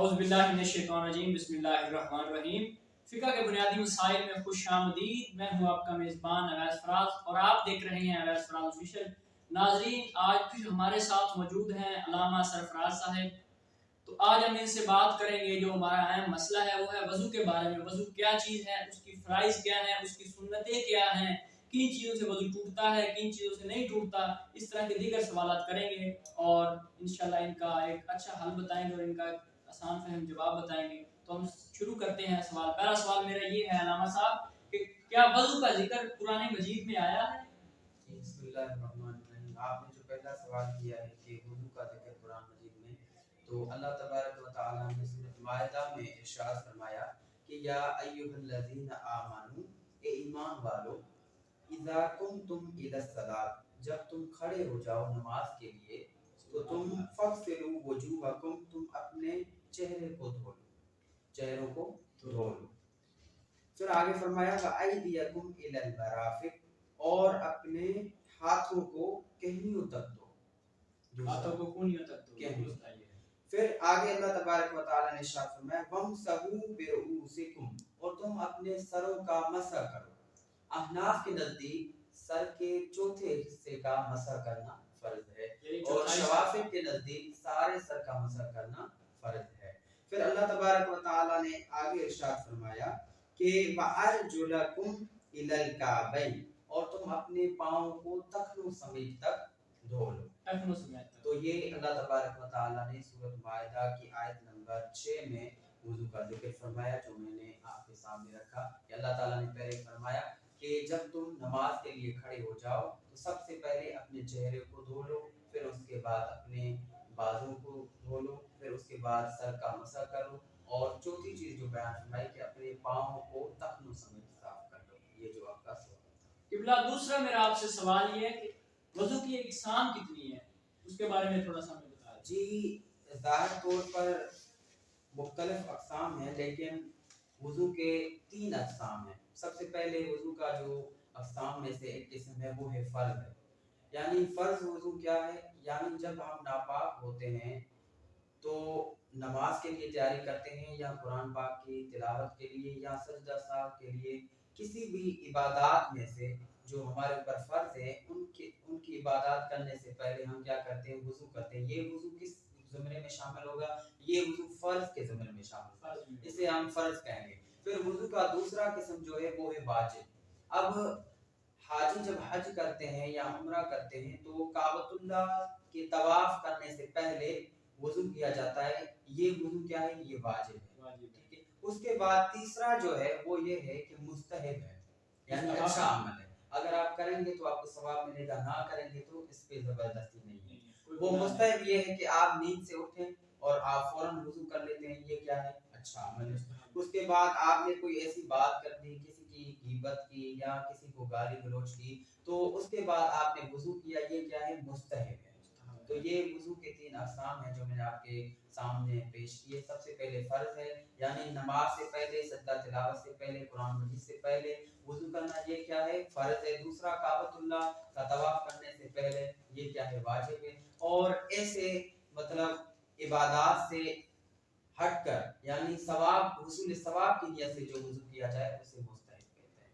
औज़ बिल्लाहि मिनश शैतानिर रजीम बिस्मिल्लाहिर रहमानिर रहीम। फ़िक़्ह के बुनियादी मसाइल में खुश आमदीद। मैं हूँ आपका मेज़बान अवैस फराज और आप देख रहे हैं अवैस फराज ऑफिशियल। नाज़रीन, आज फिर हमारे साथ मौजूद हैं अल्लामा सरफराज साहब। तो आज हम इनसे बात करेंगे, जो हमारा अहम मसला है वो है वज़ू के बारे में। वज़ू क्या चीज़ है, उसकी फ़राइज़ क्या है, उसकी सुन्नतें क्या हैं, किन चीज़ों से वज़ू टूटता है, किन चीज़ों से नहीं टूटता, इस तरह के दीगर सवालात करेंगे और इंशाल्लाह इनका एक अच्छा हल बताएंगे और इनका आसान फहम जवाब बताएंगे। तो हम शुरू करते हैं सवाल। पहला सवाल मेरा ये है अल्लामा साहब कि क्या वज़ू का जिक्र कुरान मजीद में आया है? बिस्मिल्लाहिर्रहमानिर्रहीम। आपने जो पहला सवाल किया है कि वुज़ू का जिक्र कुरान मजीद में, तो अल्लाह तबारक व तआला ने सूरह माइदा में इरशाद फरमाया कि या अय्युहल्लज़ीना आमनू, ए ईमान वालो, इज़ा कुंतुम इलस्सलात, जब तुम खड़े हो जाओ नमाज के लिए, तो तुम फग़सिलू वजूहकुम, तुम अपने चेहरे को धो लो, चेहरों को धो लो। फिर आगे फरमाया वअयदियकुम इलल मराफ़िक़, और अपने हाथों को कहनियों तक दो, हाथों को कूनियों तक दो। कहनियों। फिर आगे अल्लाह तबारक व तआला ने इरशाद फरमाया वमसहू बिरुऊसिकुम, और तुम अपने सरों का मसह करो। अहनाफ के नजदीक सर के चौथे हिस्से का मसह करना फर्ज है और शवाफिक के नजदीक सारे सर का मसह करना फर्ज है। फिर अल्लाह तबारक व तआला ने आगे इरशाद फरमाया कि वअरजुलकुम इलल काबैन, और तुम अपने पाँव को तखनों समेत तक धो लो, तखनों समेत। तो ये अल्लाह तबारक व तआला ने सूरह माइदा की आयत नंबर 6 में वुज़ू का जिक्र फरमाया, जो मैंने आपके सामने रखा। कि अल्लाह ताला ने पहले फरमाया कि जब तुम नमाज के लिए खड़े हो जाओ तो सबसे पहले अपने चेहरे को धो लो, फिर उसके बाद अपने बाजू को धो लो, फिर उसके बाद सर का मसह करो, और चौथी चीज जो बयान फरमाई कि अपने पाँव को तखनों समेत साफ कर लो। ये जो आपका सवाल है। किबला, दूसरा मेरा आपसे सवाल ये है कि वज़ू की इकसाम कितनी है, उसके बारे में थोड़ा सा हमें बता दें। जी, ज़ाहिर तौर पर मुख्तलिफ अक़साम हैं, लेकिन वुज़ू के 3 अक़साम हैं। सबसे पहले वुज़ू का जो अक़साम में से एक किस्म है वो है फ़र्ज़ है। यानी फ़र्ज़ वुज़ू क्या है, यानी जब हम नापाक होते हैं तो नमाज के लिए तैयारी करते हैं, या कुरान पाक की तिलावत के लिए, या सजदा साहब के लिए, किसी भी इबादत में से जो हमारे ऊपर फ़र्ज़ है, उनकी इबादत करने से पहले हम क्या करते हैं, वुज़ू करते हैं। ये वुज़ू किस ज़ुमरे में शामिल होगा, ये वुज़ू फ़र्ज़ के ज़ुमरे में शामिल होगा, इसे हम फ़र्ज़ कहेंगे। फिर वुज़ू का दूसरा किस्म जो है वो है वाजिब। अब हाजी जब हज करते हैं या उम्रा करते हैं तो काबतुल्लाह के तवाफ करने से पहले वुज़ू किया जाता है। ये वुज़ू क्या है, ये वाजिब है, ठीक है। उसके बाद तीसरा जो है वो ये है कि मुस्तहब है, यानी अच्छा अमल है। अगर आप करेंगे तो आपको सवाब मिलेगा, ना करेंगे तो इस पे जबरदस्ती नहीं है। वो मुस्तहब ये है कि आप नींद से उठें और आप फौरन वुज़ू कर लेते हैं, ये क्या है, अच्छा अमल है। उसके बाद आपने कोई ऐसी बात कर दी, किसी की ग़ीबत की या किसी को गाली गलौज की, तो उसके बाद आपने वुज़ू किया, ये क्या है, मुस्तहब है। तो ये वुज़ू के 3 अक़साम हैं जो मैंने आपके सामने पेश किए। सबसे पहले फ़र्ज़ है, यानी नमाज से पहले, सजदा तिलावत से पहले, कुरान मजीद से पहले वुज़ू करना, ये क्या है, फ़र्ज़ है। दूसरा काबतुल्लाह का तवाफ़ करने से पहले, ये क्या है, वाजिब है। और ऐसे मतलब इबादत से हटकर, यानी सवाब, हुसूल सवाब की नियत से जो वुज़ू किया जाए उसे मुस्तहब कहते हैं।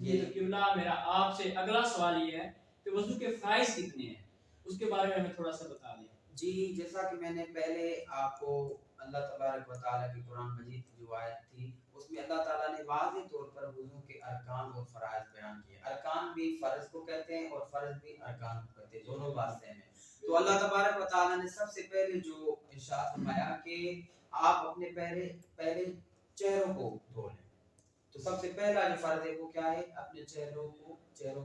ये तो किबला, मेरा आपसे अगला सवाल ये है कि वज़ू के फ़राइज़ कितने हैं, उसके बारे में हमें थोड़ा सा बता दें। जी, जैसा कि मैंने पहले आपको अल्लाह तबारक व तआला की कुरान मजीद की जो आयत थी, उसमें अल्लाह ताला ने वाज़ेह तौर पर वुज़ू के अरकान और फ़राइज़ बयान किए। अरकान भी फ़र्ज़ को कहते हैं और फ़र्ज़ भी अरकान को कहते हैं, दोनों बात सेम है। तो अल्लाह तबारक व तआला ने सबसे पहले जो इरशाद फरमाया कि आप अपने पहले चेहरों को धो लें। तो सबसे पहला जो फ़र्ज़ है वो क्या है, अपने चेहरों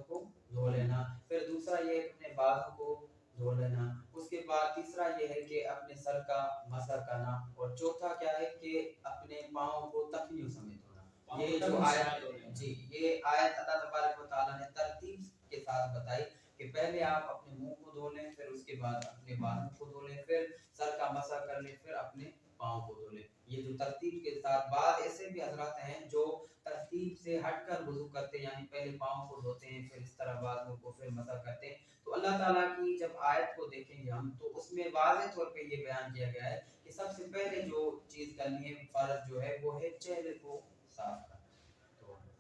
को धो लेना। फिर दूसरा ये है अपने बालों को धो लेना। उसके बाद तीसरा ये है कि अपने सर का मसह करना, और चौथा क्या है कि अपने पाँव को तखनियों समेत धोना। ये जो आयत जी, ये आयत अल्लाह तबारक व तआला ने तरतीब के साथ बताई कि पहले आप अपने मुंह को धो लें, फिर उसके बाद अपने बालों को धो लें, फिर सर का मसह कर लें, फिर अपने पाँव को धो लें। ये जो तरतीब के साथ, बाद ऐसे भी हजरात हैं जो तरतीब से हटकर वुज़ू करते हैं, यानी पहले पाँव को धोते हैं, फिर इस तरह बालों को, फिर मसह करते हैं। तो अल्लाह ताला की जब आयत को देखेंगे हम, तो उसमें वाज़ेह तौर पे ये बयान किया गया है कि सबसे पहले जो کرنی ہے، فرض جو ہے وہ ہے چہرے کو صاف کرنا۔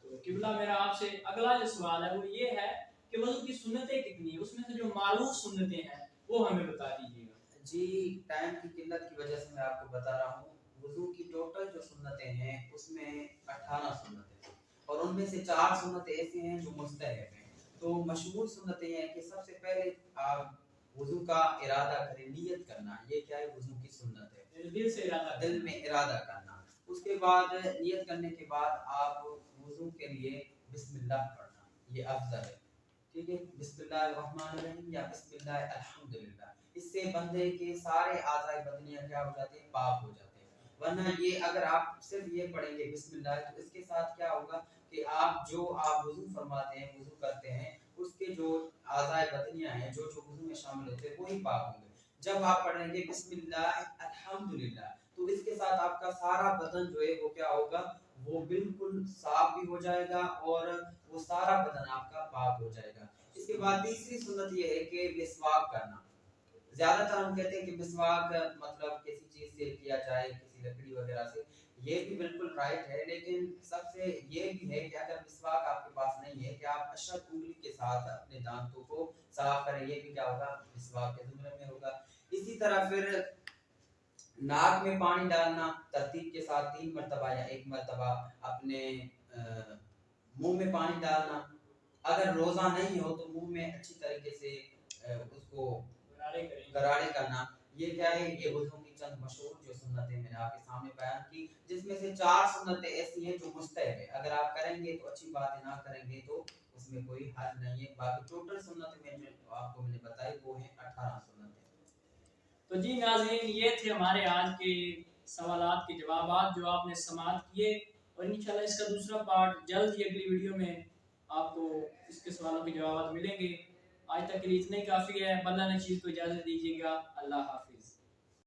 تو قبلہ میرا آپ سے اگلا جو سوال ہے وہ یہ ہے کہ وضو کی سنتیں کتنی ہیں، اس میں سے جو معروف سنتیں ہیں وہ ہمیں بتا دیجیے گا۔ جی ٹائم کی قلت کی وجہ سے میں آپ کو بتا رہا ہوں، وضو کی ٹوٹل جو سنتیں ہیں اس میں 18 سنتیں ہیں، اور ان میں سے 4 سنتیں ایسی ہیں جو مستحب ہیں۔ تو مشہور سنتیں یہ ہیں کہ سب سے پہلے آپ وضو کا ارادہ کریں، نیت کرنا، یہ کیا ہے وضو کی سنت ہے، دل سے ارادہ دل میں ارادہ کرنا۔ اس کے بعد نیت کرنے کے بعد آپ وضو کے لیے بسم اللہ پڑھنا، یہ افضل ہے، ٹھیک ہے، بسم اللہ الرحمن الرحیم یا بسم اللہ الحمدللہ، اس سے بندے کے سارے اعضاء بدنیہ کیا ہو جاتے ہیں، پاک ہو جاتے ہیں۔ ورنہ یہ اگر آپ صرف یہ پڑھیں گے بسم اللہ تو اس کے ساتھ کیا ہوگا کہ آپ وضو فرماتے ہیں، وضو کرتے ہیں، اس کے جو اعضاء بدنیہ ہیں جو وضو میں شامل ہوتے ہیں وہی پاک ہوں گے۔ جب آپ پڑھیں گے بسم اللہ الحمدللہ تو اس کے ساتھ آپ کا سارا بدن جو ہے وہ کیا ہوگا، وہ بالکل صاف بھی ہو جائے گا اور وہ سارا بدن آپ کا پاک ہو جائے گا۔ اس کے بعد تیسری سنت یہ ہے کہ مسواک کرنا۔ زیادہ تر ہم کہتے ہیں کہ مسواک مطلب کسی چیز سے کیا جائے، کسی لکڑی وغیرہ سے، یہ بھی بالکل رائٹ ہے، لیکن سب سے یہ بھی ہے کہ اگر مسواک آپ کے پاس نہیں ہے کہ آپ اشد انگلی کے ساتھ اپنے دانتوں کو صاف کریں، یہ بھی کیا ہوگا، مسواک کے زمرے میں ہوگا۔ اسی طرح پھر ناک میں پانی ڈالنا ترتیب کے ساتھ 3 مرتبہ یا 1 مرتبہ، اپنے منہ میں پانی ڈالنا، اگر روزہ نہیں ہو تو منہ میں اچھی طریقے سے اس کو غراڑے کرنا، یہ کیا ہے، یہ وضو کی چند مشہور جو سنتیں میں نے آپ کے سامنے بیان کی، جس میں سے 4 سنتیں ایسی ہیں جو مستحب ہے، اگر آپ کریں گے تو اچھی بات ہے، نہ کریں گے تو اس میں کوئی حرج نہیں ہے۔ باقی ٹوٹل سنتیں میں جو آپ کو میں نے بتائی وہ ہیں 18 سنتیں۔ تو جی ناظرین، یہ تھے ہمارے آج کے سوالات کے جوابات جو آپ نے سماعت کیے، اور انشاءاللہ اس کا دوسرا پارٹ جلد ہی اگلی ویڈیو میں آپ کو اس کے سوالوں کے جوابات ملیں گے۔ آج تک کے لیے اتنا ہی کافی ہے، اللہ نے چیز کو اجازت دیجیے گا، اللہ حافظ۔